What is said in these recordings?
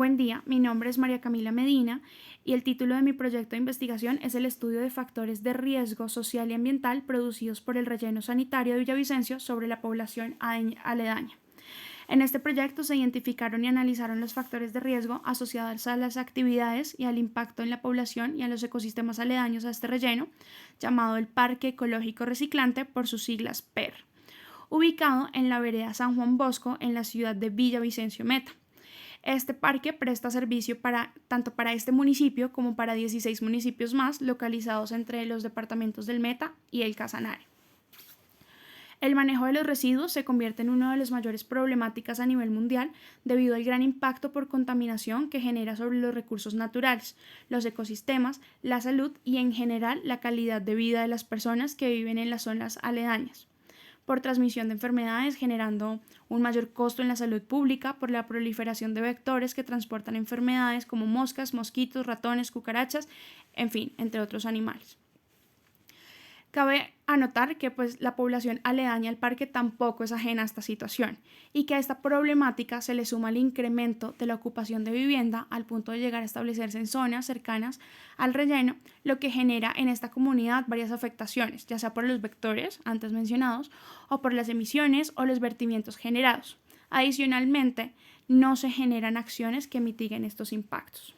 Buen día, mi nombre es María Camila Medina y el título de mi proyecto de investigación es el estudio de factores de riesgo social y ambiental producidos por el relleno sanitario de Villavicencio sobre la población aledaña. En este proyecto se identificaron y analizaron los factores de riesgo asociados a las actividades y al impacto en la población y a los ecosistemas aledaños a este relleno, llamado el Parque Ecológico Reciclante por sus siglas PER, ubicado en la vereda San Juan Bosco en la ciudad de Villavicencio Meta. Este parque presta servicio tanto para este municipio como para 16 municipios más localizados entre los departamentos del Meta y el Casanare. El manejo de los residuos se convierte en una de las mayores problemáticas a nivel mundial debido al gran impacto por contaminación que genera sobre los recursos naturales, los ecosistemas, la salud y en general la calidad de vida de las personas que viven en las zonas aledañas, por transmisión de enfermedades, generando un mayor costo en la salud pública por la proliferación de vectores que transportan enfermedades como moscas, mosquitos, ratones, cucarachas, en fin, entre otros animales. Cabe anotar que la población aledaña al parque tampoco es ajena a esta situación y que a esta problemática se le suma el incremento de la ocupación de vivienda al punto de llegar a establecerse en zonas cercanas al relleno, lo que genera en esta comunidad varias afectaciones, ya sea por los vectores antes mencionados o por las emisiones o los vertimientos generados. Adicionalmente, no se generan acciones que mitiguen estos impactos.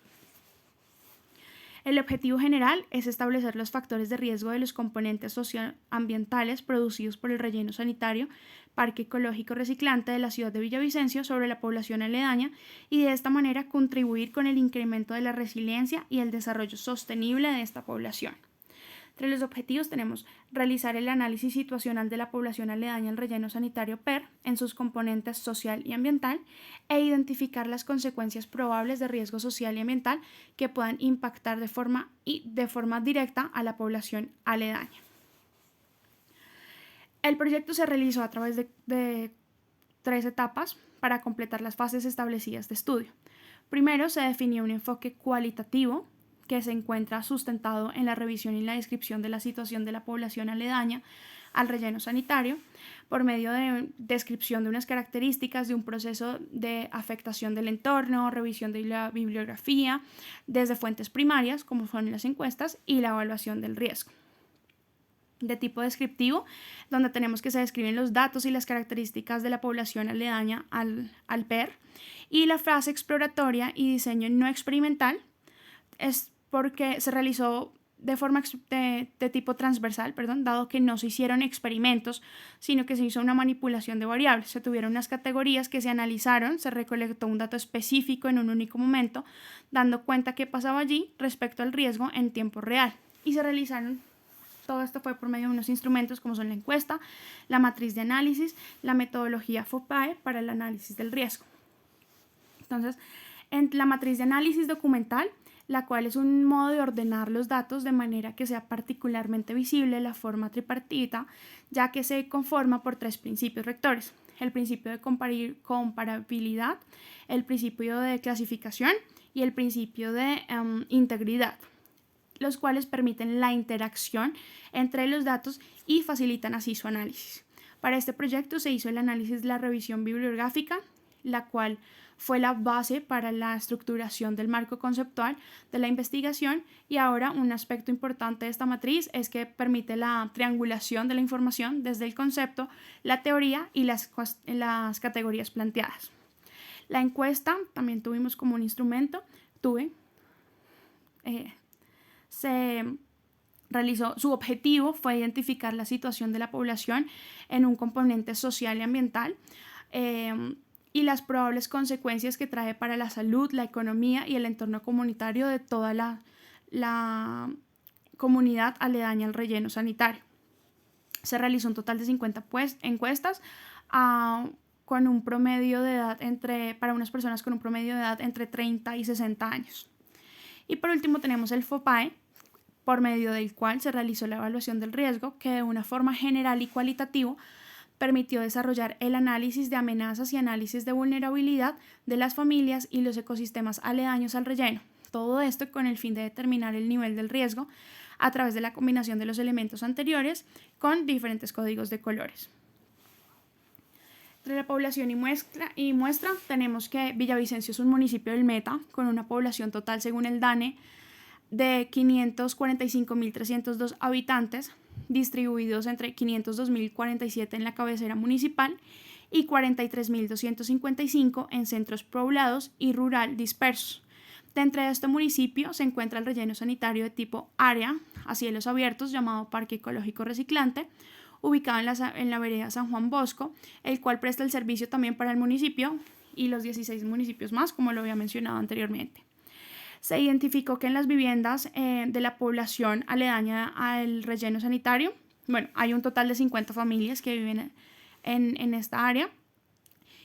El objetivo general es establecer los factores de riesgo de los componentes socioambientales producidos por el relleno sanitario Parque Ecológico Reciclante de la ciudad de Villavicencio sobre la población aledaña y de esta manera contribuir con el incremento de la resiliencia y el desarrollo sostenible de esta población. Entre los objetivos tenemos realizar el análisis situacional de la población aledaña al relleno sanitario PER en sus componentes social y ambiental e identificar las consecuencias probables de riesgo social y ambiental que puedan impactar de forma directa a la población aledaña. El proyecto se realizó a través de 3 etapas para completar las fases establecidas de estudio. Primero, se definió un enfoque cualitativo que se encuentra sustentado en la revisión y la descripción de la situación de la población aledaña al relleno sanitario por medio de descripción de unas características de un proceso de afectación del entorno, revisión de la bibliografía desde fuentes primarias como son las encuestas y la evaluación del riesgo. De tipo descriptivo, donde tenemos que se describen los datos y las características de la población aledaña al PER, y la fase exploratoria y diseño no experimental es porque se realizó de forma de tipo transversal, dado que no se hicieron experimentos, sino que se hizo una manipulación de variables. Se tuvieron unas categorías que se analizaron, se recolectó un dato específico en un único momento, dando cuenta qué pasaba allí respecto al riesgo en tiempo real. Y se realizaron, todo esto fue por medio de unos instrumentos como son la encuesta, la matriz de análisis, la metodología FOPAE para el análisis del riesgo. Entonces, en la matriz de análisis documental, la cual es un modo de ordenar los datos de manera que sea particularmente visible la forma tripartita, ya que se conforma por 3 principios rectores: el principio de comparabilidad, el principio de clasificación y el principio de integridad, los cuales permiten la interacción entre los datos y facilitan así su análisis. Para este proyecto se hizo el análisis de la revisión bibliográfica, la cual fue la base para la estructuración del marco conceptual de la investigación, y ahora un aspecto importante de esta matriz es que permite la triangulación de la información desde el concepto, la teoría y las categorías planteadas. La encuesta también tuvimos como un instrumento, se realizó, su objetivo fue identificar la situación de la población en un componente social y ambiental, y las probables consecuencias que trae para la salud, la economía y el entorno comunitario de toda la comunidad aledaña al relleno sanitario. Se realizó un total de 50 encuestas con un promedio de edad para unas personas con un promedio de edad entre 30 y 60 años. Y por último tenemos el FOPAE, por medio del cual se realizó la evaluación del riesgo, que de una forma general y cualitativo permitió desarrollar el análisis de amenazas y análisis de vulnerabilidad de las familias y los ecosistemas aledaños al relleno. Todo esto con el fin de determinar el nivel del riesgo a través de la combinación de los elementos anteriores con diferentes códigos de colores. Entre la población y muestra tenemos que Villavicencio es un municipio del Meta con una población total según el DANE de 545.302 habitantes, distribuidos entre 502.047 en la cabecera municipal y 43.255 en centros poblados y rural dispersos. Dentro de este municipio se encuentra el relleno sanitario de tipo área a cielos abiertos llamado Parque Ecológico Reciclante, ubicado en la vereda San Juan Bosco, el cual presta el servicio también para el municipio y los 16 municipios más, como lo había mencionado anteriormente. Se identificó que en las viviendas de la población aledaña al relleno sanitario, bueno, hay un total de 50 familias que viven en esta área,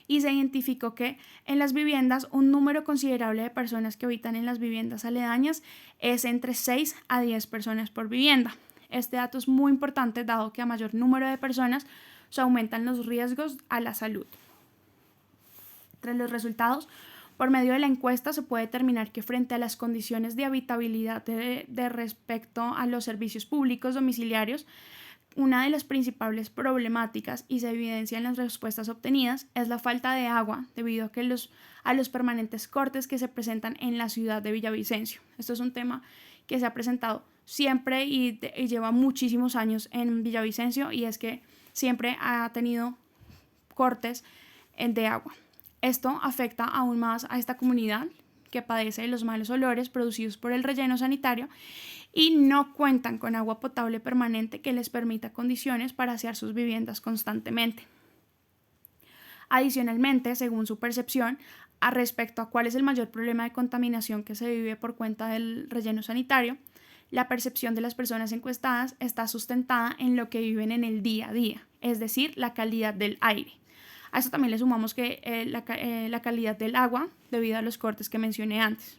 y se identificó que en las viviendas un número considerable de personas que habitan en las viviendas aledañas es entre 6 a 10 personas por vivienda. Este dato es muy importante dado que a mayor número de personas se aumentan los riesgos a la salud. Tras los resultados, por medio de la encuesta se puede determinar que frente a las condiciones de habitabilidad de respecto a los servicios públicos domiciliarios, una de las principales problemáticas, y se evidencia en las respuestas obtenidas, es la falta de agua debido a los permanentes cortes que se presentan en la ciudad de Villavicencio. Esto es un tema que se ha presentado siempre y lleva muchísimos años en Villavicencio, y es que siempre ha tenido cortes de agua. Esto afecta aún más a esta comunidad que padece de los malos olores producidos por el relleno sanitario y no cuentan con agua potable permanente que les permita condiciones para asear sus viviendas constantemente. Adicionalmente, según su percepción, respecto a cuál es el mayor problema de contaminación que se vive por cuenta del relleno sanitario, la percepción de las personas encuestadas está sustentada en lo que viven en el día a día, es decir, la calidad del aire. A esto también le sumamos que la calidad del agua debido a los cortes que mencioné antes.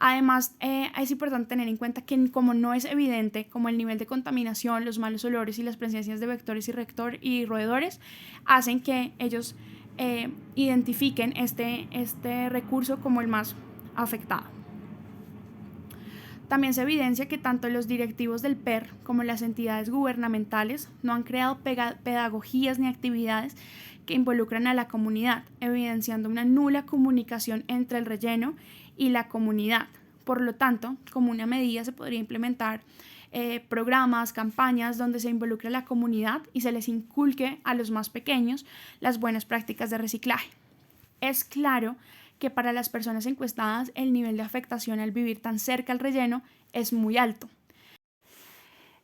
Además, es importante tener en cuenta que como no es evidente como el nivel de contaminación, los malos olores y las presencias de vectores y roedores hacen que ellos identifiquen este recurso como el más afectado. También se evidencia que tanto los directivos del PER como las entidades gubernamentales no han creado pedagogías ni actividades que involucran a la comunidad, evidenciando una nula comunicación entre el relleno y la comunidad. Por lo tanto, como una medida se podría implementar programas, campañas donde se involucre a la comunidad y se les inculque a los más pequeños las buenas prácticas de reciclaje. Es claro que para las personas encuestadas el nivel de afectación al vivir tan cerca al relleno es muy alto.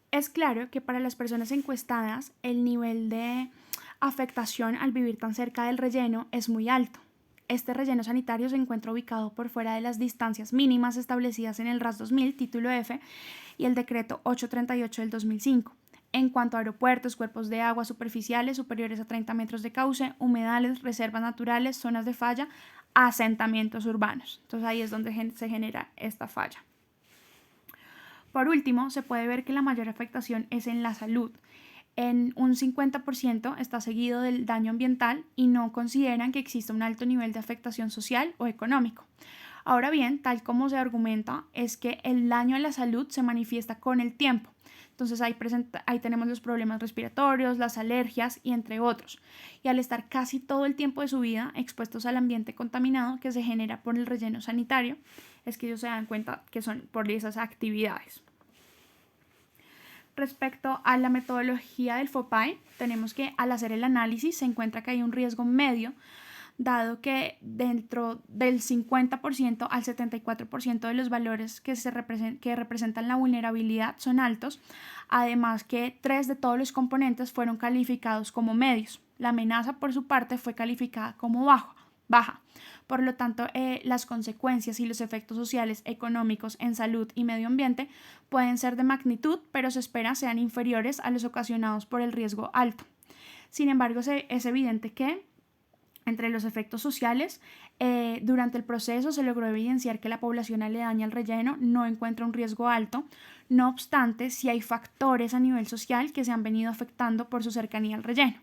Es claro que para las personas encuestadas el nivel de afectación al vivir tan cerca del relleno es muy alto. Este relleno sanitario se encuentra ubicado por fuera de las distancias mínimas establecidas en el RAS 2000, título F, y el decreto 838 del 2005. En cuanto a aeropuertos, cuerpos de agua superficiales superiores a 30 metros de cauce, humedales, reservas naturales, zonas de falla, asentamientos urbanos. Entonces ahí es donde se genera esta falla. Por último, se puede ver que la mayor afectación es en la salud. En un 50% está seguido del daño ambiental y no consideran que exista un alto nivel de afectación social o económico. Ahora bien, tal como se argumenta, es que el daño a la salud se manifiesta con el tiempo. Entonces ahí tenemos los problemas respiratorios, las alergias y entre otros. Y al estar casi todo el tiempo de su vida expuestos al ambiente contaminado que se genera por el relleno sanitario, es que ellos se dan cuenta que son por esas actividades. Respecto a la metodología del FOPAE, tenemos que al hacer el análisis se encuentra que hay un riesgo medio, dado que dentro del 50% al 74% de los valores que representan la vulnerabilidad son altos, además que 3 de todos los componentes fueron calificados como medios. La amenaza, por su parte, fue calificada como baja. Por lo tanto, las consecuencias y los efectos sociales, económicos en salud y medio ambiente pueden ser de magnitud, pero se espera sean inferiores a los ocasionados por el riesgo alto. Sin embargo, es evidente que entre los efectos sociales, durante el proceso se logró evidenciar que la población aledaña al relleno no encuentra un riesgo alto. No obstante, sí hay factores a nivel social que se han venido afectando por su cercanía al relleno.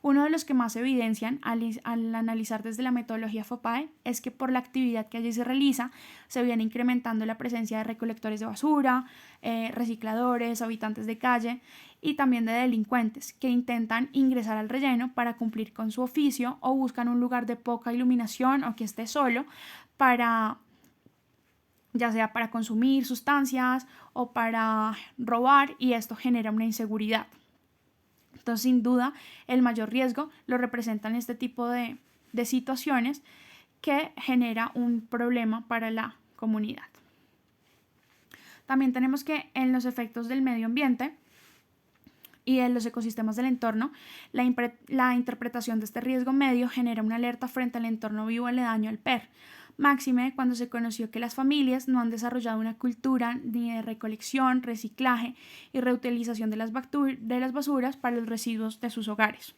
Uno de los que más se evidencian al analizar desde la metodología FOPAE es que por la actividad que allí se realiza se viene incrementando la presencia de recolectores de basura, recicladores, habitantes de calle y también de delincuentes que intentan ingresar al relleno para cumplir con su oficio o buscan un lugar de poca iluminación o que esté solo para, ya sea para consumir sustancias o para robar, y esto genera una inseguridad. Entonces, sin duda, el mayor riesgo lo representan este tipo de situaciones que genera un problema para la comunidad. También tenemos que en los efectos del medio ambiente y en los ecosistemas del entorno, la interpretación de este riesgo medio genera una alerta frente al entorno vivo aledaño al PER, máxime cuando se conoció que las familias no han desarrollado una cultura ni de recolección, reciclaje y reutilización de las basuras para los residuos de sus hogares.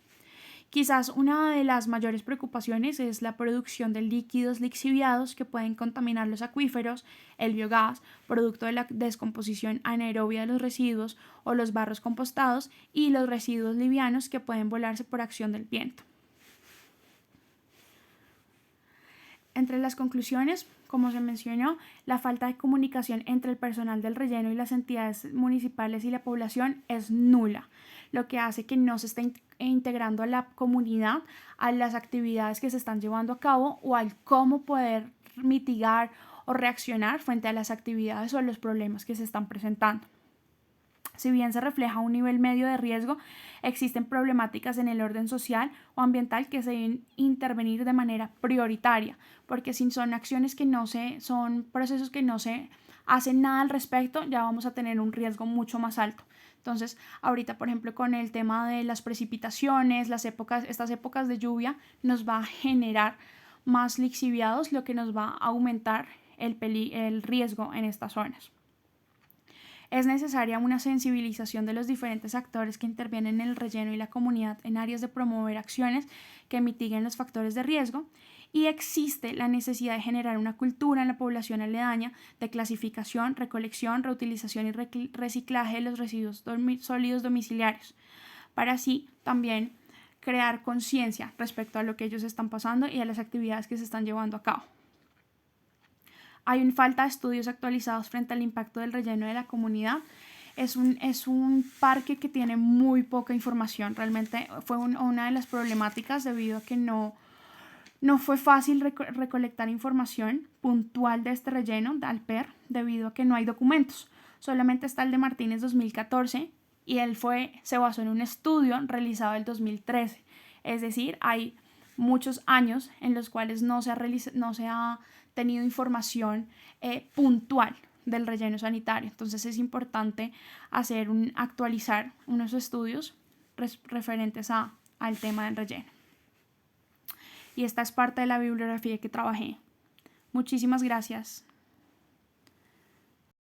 Quizás una de las mayores preocupaciones es la producción de líquidos lixiviados que pueden contaminar los acuíferos, el biogás, producto de la descomposición anaerobia de los residuos o los barros compostados, y los residuos livianos que pueden volarse por acción del viento. Entre las conclusiones, como se mencionó, la falta de comunicación entre el personal del relleno y las entidades municipales y la población es nula, lo que hace que no se esté integrando a la comunidad a las actividades que se están llevando a cabo o al cómo poder mitigar o reaccionar frente a las actividades o a los problemas que se están presentando. Si bien se refleja un nivel medio de riesgo, existen problemáticas en el orden social o ambiental que se deben intervenir de manera prioritaria, porque si son acciones que son procesos que no se hacen nada al respecto, ya vamos a tener un riesgo mucho más alto. Entonces, ahorita, por ejemplo, con el tema de las precipitaciones, estas épocas de lluvia nos va a generar más lixiviados, lo que nos va a aumentar el riesgo en estas zonas. Es necesaria una sensibilización de los diferentes actores que intervienen en el relleno y la comunidad en áreas de promover acciones que mitiguen los factores de riesgo, y existe la necesidad de generar una cultura en la población aledaña de clasificación, recolección, reutilización y reciclaje de los residuos sólidos domiciliarios, para así también crear conciencia respecto a lo que ellos están pasando y a las actividades que se están llevando a cabo. Hay una falta de estudios actualizados frente al impacto del relleno de la comunidad. Es un parque que tiene muy poca información. Realmente fue una de las problemáticas debido a que no fue fácil recolectar información puntual de este relleno al PER debido a que no hay documentos. Solamente está el de Martínez 2014 y se basó en un estudio realizado en el 2013. Es decir, hay muchos años en los cuales no se ha tenido información puntual del relleno sanitario. Entonces es importante actualizar unos estudios referentes al tema del relleno. Y esta es parte de la bibliografía que trabajé. Muchísimas gracias.